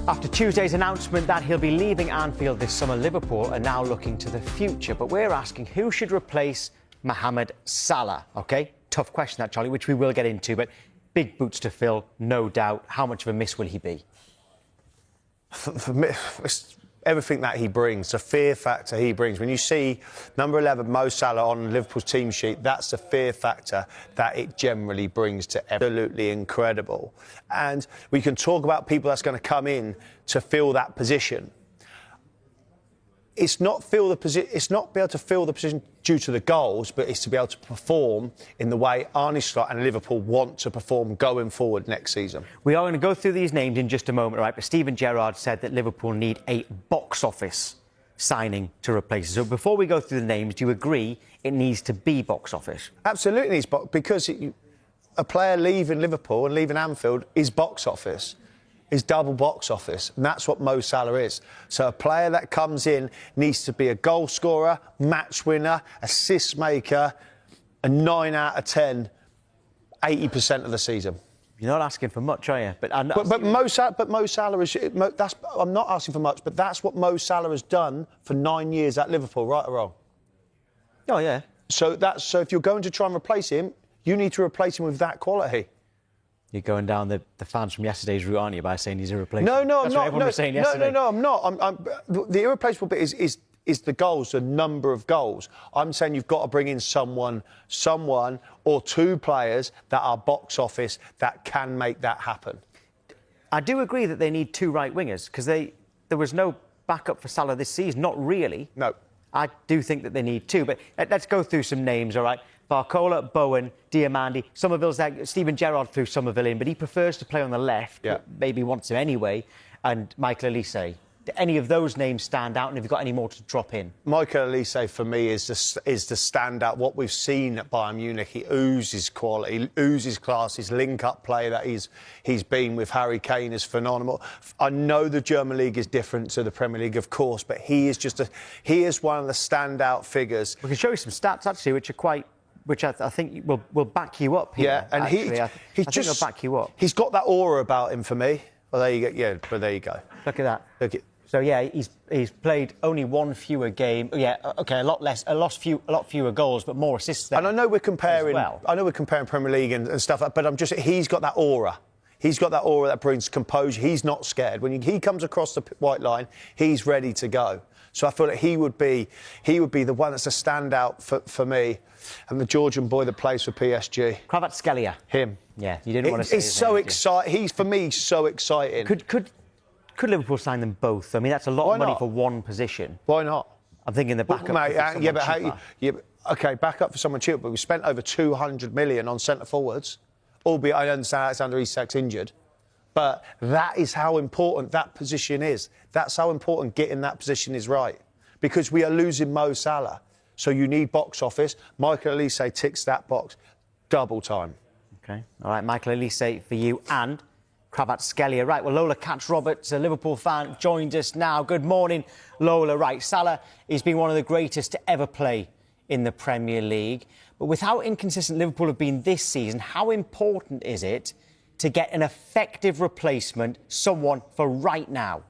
After Tuesday's announcement that he'll be leaving Anfield this summer, Liverpool are now looking to the future. But we're asking who should replace Mohamed Salah, OK? Tough question, that, Charlie, which we will get into, but big boots to fill, no doubt. How much of a miss will he be? For me, it's everything that he brings, the fear factor he brings. When you see number 11, Mo Salah, on Liverpool's team sheet, that's the fear factor that it generally brings to absolutely incredible. And we can talk about people that's going to come in to fill that position. It's not be able to fill the position due to the goals, but it's to be able to perform in the way Arne Slot and Liverpool want to perform going forward next season. We are going to go through these names in just a moment, right? But Steven Gerrard said that Liverpool need a box office signing to replace it. So before we go through the names, do you agree it needs to be box office? Absolutely needs box, because a player leaving Liverpool and leaving Anfield is box office. Is double box office, and that's what Mo Salah is. So a player that comes in needs to be a goal scorer, match winner, assist maker, a 9 out of 10, 80% of the season. You're not asking for much, are you? But Mo Salah is. I'm not asking for much, but that's what Mo Salah has done for 9 years at Liverpool, right or wrong? Oh yeah. So if you're going to try and replace him, you need to replace him with that quality. You're going down the fans from yesterday's route, aren't you, by saying he's irreplaceable? No, I'm That's not. what everyone was saying yesterday. No, I'm not. The irreplaceable bit is the goals, the number of goals. I'm saying you've got to bring in someone or two players that are box office that can make that happen. I do agree that they need two right wingers, because there was no backup for Salah this season, not really. No. I do think that they need two, but let's go through some names, all right? Barcola, Bowen, Diamandi, Somerville's there. Steven Gerrard threw Somerville in, but he prefers to play on the left, maybe wants him anyway, and Michael Olise. Do any of those names stand out, and have you got any more to drop in? Michael Olise, for me, is the standout. What we've seen at Bayern Munich, he oozes quality, oozes class. His link-up play that he's been with Harry Kane is phenomenal. I know the German league is different to the Premier League, of course, but he is one of the standout figures. We can show you some stats, actually, which I think will back you up here. Yeah, and I think they'll back you up. He's got that aura about him for me. Well, there you go. Yeah, but there you go. Look at that. Look at. So yeah, he's played only one fewer game. Yeah, OK, a lot fewer goals, but more assists. And I know we're comparing. I know we're comparing Premier League and stuff, but he's got that aura. He's got that aura that brings composure. He's not scared. When he comes across the white line, he's ready to go. So I feel that he would be the one that's a standout for me. And the Georgian boy that plays for PSG. Kvaratskhelia. Him. Yeah, you didn't want to say He's so exciting. He's, for me, so exciting. Could Liverpool sign them both? I mean, that's a lot of money for one position. Why not? I'm thinking the backup. OK, backup for someone cheap, but we spent over 200 million on centre forwards, albeit I understand Alexander Isak's injured. But that is how important that position is. That's how important getting that position is right. Because we are losing Mo Salah. So you need box office. Michael Olise ticks that box. Double time. OK. All right, Michael Olise for you and Kvaratskhelia. Right, well, Lola Katz-Roberts, a Liverpool fan, joined us now. Good morning, Lola. Right, Salah has been one of the greatest to ever play in the Premier League. But with how inconsistent Liverpool have been this season, how important is it to get an effective replacement, someone for right now?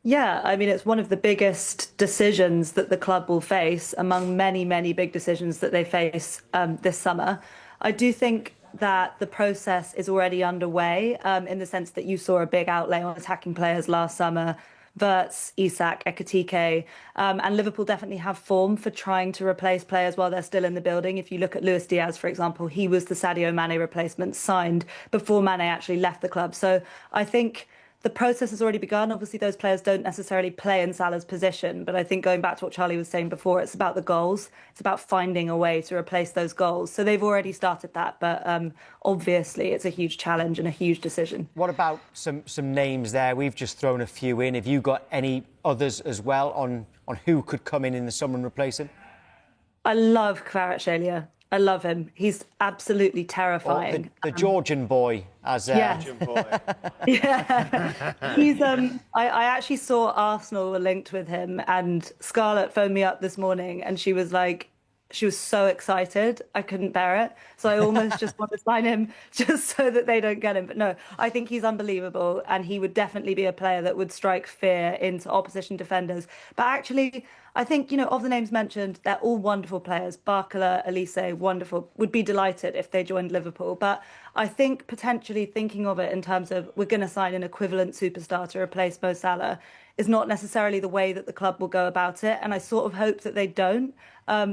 Yeah, I mean, it's one of the biggest decisions that the club will face among many, many big decisions that they face this summer. I do think that the process is already underway in the sense that you saw a big outlay on attacking players last summer. Wirtz, Isak, Ekitike, and Liverpool definitely have form for trying to replace players while they're still in the building. If you look at Luis Diaz, for example, he was the Sadio Mane replacement signed before Mane actually left the club. So I think the process has already begun. Obviously, those players don't necessarily play in Salah's position, but I think going back to what Charlie was saying before, it's about the goals. It's about finding a way to replace those goals. So they've already started that, but obviously it's a huge challenge and a huge decision. What about some names there? We've just thrown a few in. Have you got any others as well on who could come in the summer and replace him? I love Kvaratskhelia. I love him. He's absolutely terrifying. The Georgian boy, as Georgian boy. Yeah. He's I actually saw Arsenal were linked with him, and Scarlett phoned me up this morning and she was like, she was so excited. I couldn't bear it. So I almost just want to sign him just so that they don't get him. But no, I think he's unbelievable. And he would definitely be a player that would strike fear into opposition defenders. But actually, I think, of the names mentioned, they're all wonderful players. Barcola, Elise, wonderful. Would be delighted if they joined Liverpool. But I think potentially thinking of it in terms of we're going to sign an equivalent superstar to replace Mo Salah is not necessarily the way that the club will go about it. And I sort of hope that they don't,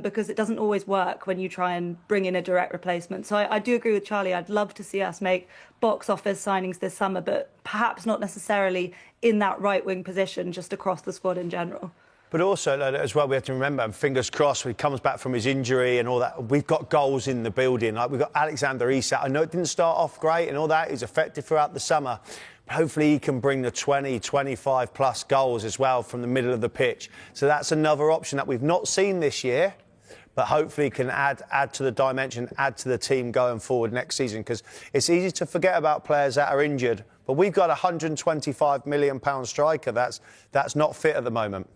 because it doesn't always work when you try and bring in a direct replacement. So I do agree with Charlie. I'd love to see us make box office signings this summer, but perhaps not necessarily in that right wing position, just across the squad in general. But also, as well, we have to remember, and fingers crossed, when he comes back from his injury and all that, we've got goals in the building. Like, we've got Alexander Isak. I know it didn't start off great and all that. He's effective throughout the summer. But hopefully he can bring the 20, 25-plus goals as well from the middle of the pitch. So that's another option that we've not seen this year, but hopefully can add to the dimension, add to the team going forward next season, because it's easy to forget about players that are injured. But we've got a £125 million striker that's not fit at the moment.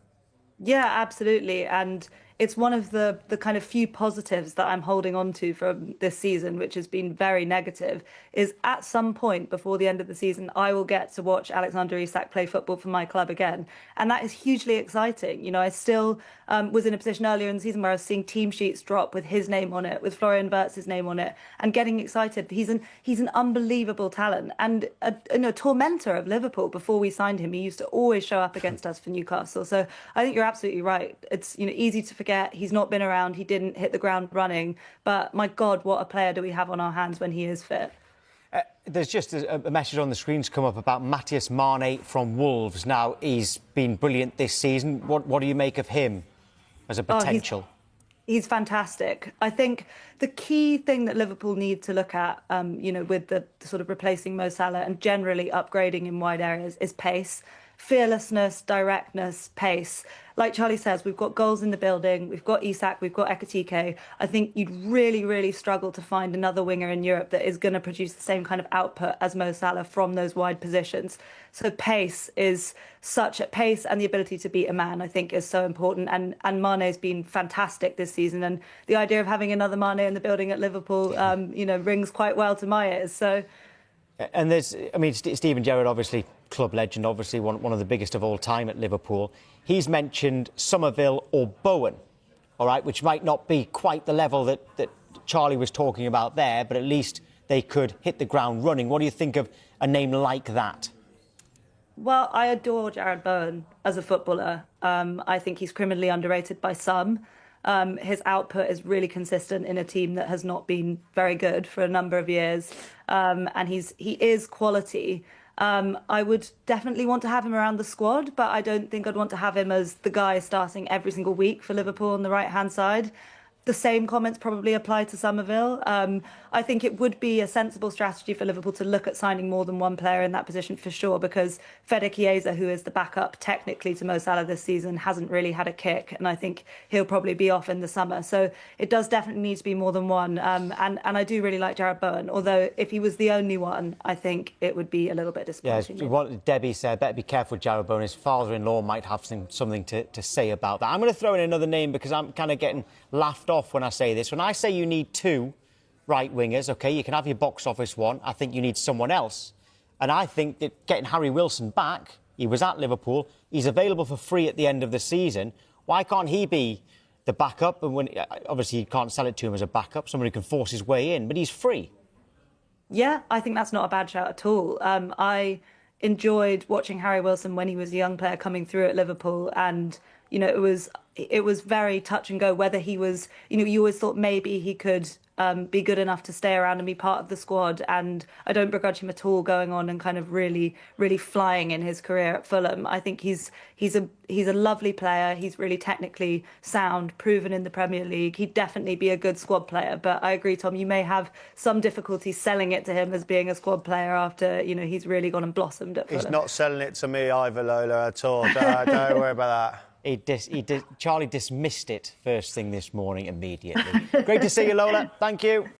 Yeah, absolutely. And it's one of the kind of few positives that I'm holding on to from this season, which has been very negative, is at some point before the end of the season, I will get to watch Alexander Isak play football for my club again. And that is hugely exciting. I still was in a position earlier in the season where I was seeing team sheets drop with his name on it, with Florian Wirtz's name on it, and getting excited. He's an unbelievable talent and a tormentor of Liverpool. Before we signed him, he used to always show up against us for Newcastle. So I think you're absolutely right. It's easy to forget. He's not been around. He didn't hit the ground running. But my God, what a player do we have on our hands when he is fit. There's just a message on the screens come up about Matthias Mane from Wolves. Now, he's been brilliant this season. What do you make of him as a potential? He's fantastic. I think the key thing that Liverpool need to look at, with the sort of replacing Mo Salah and generally upgrading in wide areas is pace. Fearlessness, directness, pace. Like Charlie says, we've got goals in the building. We've got Isak, we've got Ekitike. I think you'd really, really struggle to find another winger in Europe that is going to produce the same kind of output as Mo Salah from those wide positions. So pace and the ability to beat a man, I think, is so important. And Mane's been fantastic this season. And the idea of having another Mane in the building at Liverpool, rings quite well to my ears. So. And Steven Gerrard, obviously, club legend, obviously one of the biggest of all time at Liverpool. He's mentioned Somerville or Bowen, all right, which might not be quite the level that Charlie was talking about there, but at least they could hit the ground running. What do you think of a name like that? Well, I adore Jarrod Bowen as a footballer. I think he's criminally underrated by some. His output is really consistent in a team that has not been very good for a number of years. And he is quality. I would definitely want to have him around the squad, but I don't think I'd want to have him as the guy starting every single week for Liverpool on the right-hand side. The same comments probably apply to Somerville. I think it would be a sensible strategy for Liverpool to look at signing more than one player in that position for sure, because Fede Chiesa, who is the backup technically to Mo Salah this season, hasn't really had a kick, and I think he'll probably be off in the summer. So it does definitely need to be more than one. And I do really like Jarrod Bowen, although if he was the only one, I think it would be a little bit disappointing. Yeah, what Debbie said, better be careful with Jarrod Bowen. His father-in-law might have something to say about that. I'm going to throw in another name because I'm kind of getting laughed off when I say this. When I say you need two right wingers, OK, you can have your box office one. I think you need someone else. And I think that getting Harry Wilson back, he was at Liverpool, he's available for free at the end of the season. Why can't he be the backup? And obviously you can't sell it to him as a backup, somebody can force his way in, but he's free. Yeah, I think that's not a bad shout at all. I enjoyed watching Harry Wilson when he was a young player coming through at Liverpool, and it was very touch and go whether he was, you always thought maybe he could be good enough to stay around and be part of the squad. And I don't begrudge him at all going on and kind of really, really flying in his career at Fulham. I think he's a lovely player. He's really technically sound, proven in the Premier League. He'd definitely be a good squad player. But I agree, Tom, you may have some difficulty selling it to him as being a squad player after, he's really gone and blossomed at Fulham. He's not selling it to me either, Lola, at all. Don't worry about that. Charlie dismissed it first thing this morning immediately. Great to see you, Lola. Thank you.